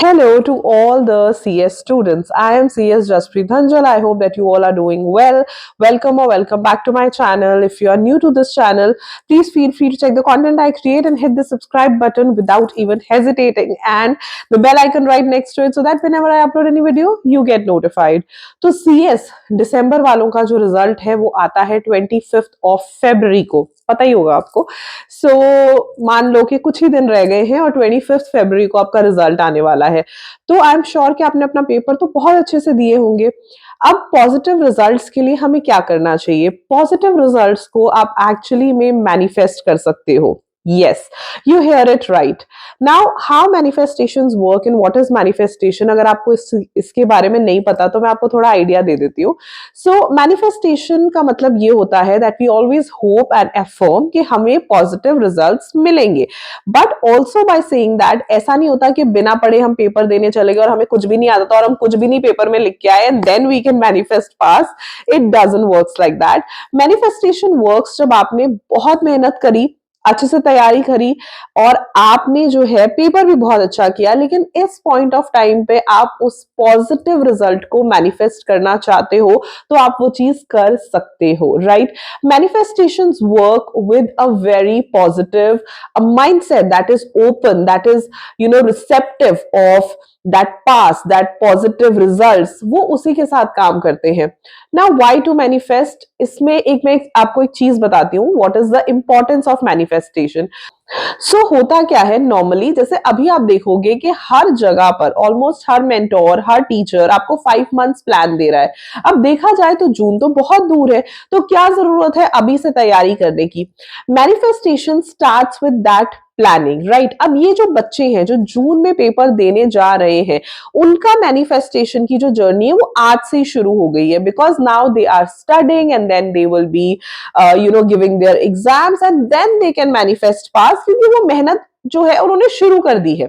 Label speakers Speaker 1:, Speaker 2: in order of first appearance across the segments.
Speaker 1: Hello to all the CS students. I am CS Jaspreet Dhanjal. I hope that you all are doing well. Welcome or welcome back to my channel. If you are new to this channel, please feel free to check the content I create and hit the subscribe button without even hesitating and the bell icon right next to it so that whenever I upload any video, you get notified. तो CS दिसंबर वालों का जो result है वो आता है 25th of February को, पता ही होगा आपको। मान लो कि कुछ ही दिन रह गए हैं और 25th फरवरी को आपका रिजल्ट आने वाला है। तो आई एम श्योर कि आपने अपना पेपर तो बहुत अच्छे से दिए होंगे। अब पॉजिटिव रिजल्ट्स के लिए हमें क्या करना चाहिए? पॉजिटिव रिजल्ट्स को आप एक्चुअली में मैनिफेस्ट कर सकते हो। Yes, you hear it right. Now, how manifestations work and what is manifestation? अगर आपको इसके बारे में नहीं पता तो मैं आपको थोड़ा आइडिया दे देती हूँ। So, manifestation का मतलब ये होता है that we always hope and affirm कि हमें positive results मिलेंगे। But also by saying that ऐसा नहीं होता कि बिना पढ़े हम पेपर देने चले गए और हमें कुछ भी नहीं आता था और हम कुछ भी नहीं पेपर में लिख के आए and then we can manifest pass. It doesn't works like that. Manifestation works जब आपने बहुत मेहनत करी, अच्छे से तैयारी करी और आपने जो है पेपर भी बहुत अच्छा किया, लेकिन इस पॉइंट ऑफ टाइम पे आप उस पॉजिटिव रिजल्ट को मैनिफेस्ट करना चाहते हो तो आप वो चीज कर सकते हो, right? Manifestations work with a very positive mindset that is open, that is receptive of that pass, that positive results, वो उसी के साथ काम करते हैं। नाउ व्हाई टू मैनिफेस्ट, इसमें मैं आपको एक चीज बताती हूँ, what is the importance of manifestation. होता क्या है नॉर्मली, जैसे अभी आप देखोगे कि हर जगह पर ऑलमोस्ट हर मेंटोर, हर टीचर आपको 5 मंथ्स प्लान दे रहा है। अब देखा जाए तो जून तो बहुत दूर है, तो क्या जरूरत है अभी से तैयारी करने की? Manifestation starts with that planning, right? अब ये जो बच्चे हैं जो जून में पेपर देने जा रहे हैं, उनका मैनिफेस्टेशन की जो जर्नी है वो आज से ही शुरू हो गई है, because now they are studying and then they will be giving their exams and then they can manifest pass, क्योंकि वो मेहनत जो है उन्होंने शुरू कर दी है।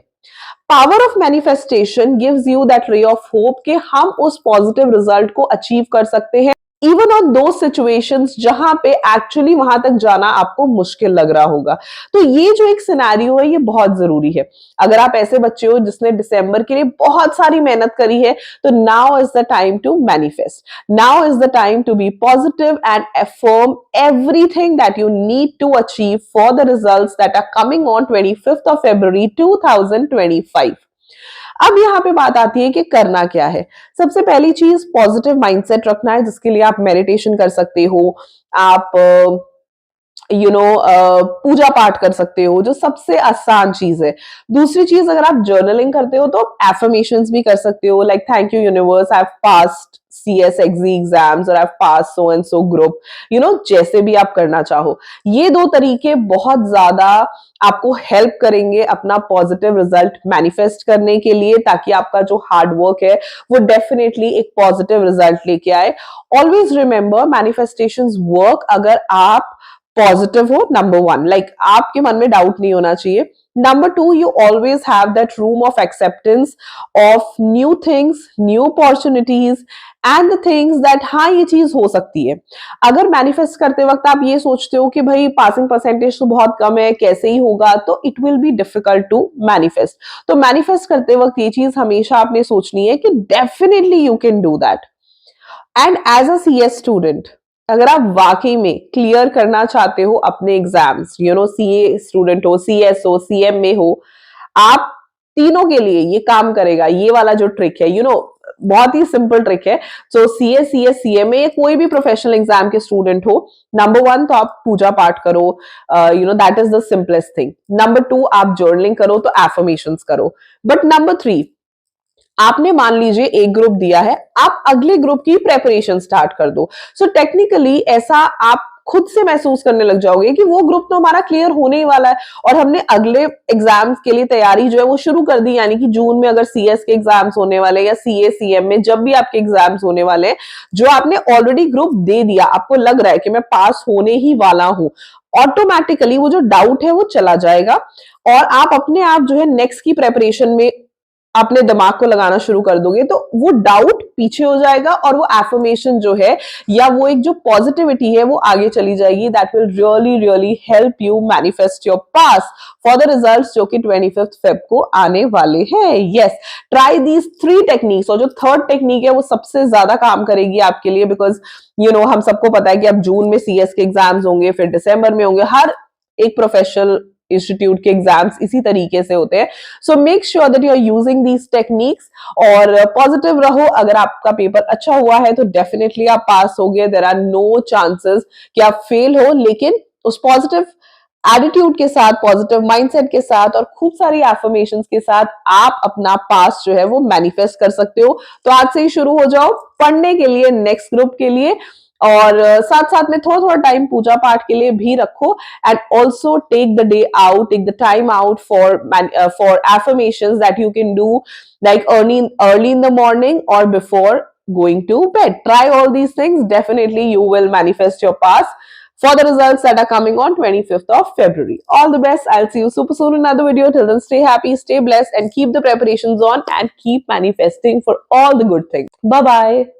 Speaker 1: Power of manifestation gives you that ray of hope कि हम उस पॉजिटिव रिजल्ट को अचीव कर सकते हैं इवन ऑन दो सिचुएशंस जहां पे एक्चुअली वहां तक जाना आपको मुश्किल लग रहा होगा। तो ये जो एक सिनेरियो है ये बहुत जरूरी है। अगर आप ऐसे बच्चे हो जिसने दिसंबर के लिए बहुत सारी मेहनत करी है, तो now is the time to manifest, now is the time to be positive and affirm everything that you need to achieve for the results that are coming on 25th of February 2025। अब यहाँ पे बात आती है कि करना क्या है। सबसे पहली चीज पॉजिटिव माइंडसेट रखना है, जिसके लिए आप मेडिटेशन कर सकते हो, आप पूजा पाठ कर सकते हो, जो सबसे आसान चीज है। दूसरी चीज, अगर आप जर्नलिंग करते हो तो एफर्मेशंस भी कर सकते हो, like thank you universe, I have passed CSXE exams और I have pass so and so group, जैसे भी आप करना चाहो। ये दो तरीके बहुत ज्यादा आपको हेल्प करेंगे अपना पॉजिटिव रिजल्ट मैनिफेस्ट करने के लिए, ताकि आपका जो हार्ड वर्क है वो डेफिनेटली एक पॉजिटिव रिजल्ट लेके आए। ऑलवेज रिमेंबर, मैनिफेस्टेशंस वर्क अगर आप पॉजिटिव हो, नंबर 1, लाइक आपके मन में डाउट नहीं होना चाहिए। Number 2, you always have that room of acceptance of new things, new opportunities and the things that हाँ ये चीज हो सकती है। अगर मैनिफेस्ट करते वक्त आप ये सोचते हो कि भाई पासिंग परसेंटेज तो बहुत कम है, कैसे ही होगा, तो it will be difficult to manifest. तो मैनिफेस्ट करते वक्त ये चीज हमेशा आपने सोचनी है कि definitely you can do that. And as a CS student, अगर आप वाकई में क्लियर करना चाहते हो अपने एग्जाम्स, CA स्टूडेंट हो, CS हो, CM में हो, आप तीनों के लिए ये काम करेगा। ये वाला जो ट्रिक है, बहुत ही सिंपल ट्रिक है। सो CA, CS, CM में कोई भी प्रोफेशनल एग्जाम के स्टूडेंट हो, नंबर 1 तो आप पूजा पाठ करो, that is the simplest thing. Number 2, आप जर्नलिंग करो, तो एफर्मेशंस करो। बट नंबर 3, आपने मान लीजिए एक ग्रुप दिया है, आप अगले ग्रुप की प्रेपरेशन स्टार्ट कर दो। सो टेक्निकली ऐसा आप खुद से महसूस करने लग जाओगे कि वो ग्रुप तो हमारा क्लियर होने ही वाला है और हमने अगले एग्जाम्स के लिए तैयारी जो है वो शुरू कर दी। यानी कि जून में अगर CS के एग्जाम्स होने वाले या CA CM में जब भी आपके एग्जाम्स होने वाले, जो आपने ऑलरेडी ग्रुप दे दिया, आपको लग रहा है कि मैं पास होने ही वाला हूं, ऑटोमेटिकली वो जो डाउट है वो चला जाएगा और आप अपने आप जो है नेक्स्ट की प्रेपरेशन में अपने दिमाग को लगाना शुरू कर दोगे तो वो डाउट पीछे हो जाएगा और वो एफर्मेशन जो है या वो एक जो पॉजिटिविटी है वो आगे चली जाएगी. That will really really help you manifest your past for the results जो कि 25 फेब को आने वाले हैं. Yes, try these 3 techniques. और जो थर्ड टेक्निक है वो सबसे ज्यादा काम करेगी आपके लिए, बिकॉज हम सबको पता है कि अब जून में सीएस के एग्जाम्स होंगे, फिर दिसंबर में होंगे. हर एक प्रोफेशनल इंस्टीट्यूट के एग्जाम्स इसी तरीके से होते हैं. So make sure that you are using these techniques और पॉजिटिव रहो. अगर आपका पेपर अच्छा हुआ है तो डेफिनेटली आप पास हो गए. देयर आर नो चांसेस कि आप फेल हो, लेकिन उस पॉजिटिव एटीट्यूड के साथ, पॉजिटिव माइंडसेट के साथ और खूब सारी एफर्मेशंस के साथ आप अपना पास जो है वो मैनिफेस्ट कर सकते हो. तो आज से ही शुरू हो जाओ पढ़ने के लिए नेक्स्ट ग्रुप के लिए, और साथ साथ में थोड़ा थोड़ा टाइम पूजा पाठ के लिए भी रखो. And also take the day out, take the time out for affirmations that you can do like early in the morning or before going to bed. Try all these things. Definitely you will manifest your past for the results that are coming on 25th of February. All the best. I'll see you super soon in another video. Till then, stay happy, stay blessed, and keep the preparations on and keep manifesting for all the good things. Bye bye.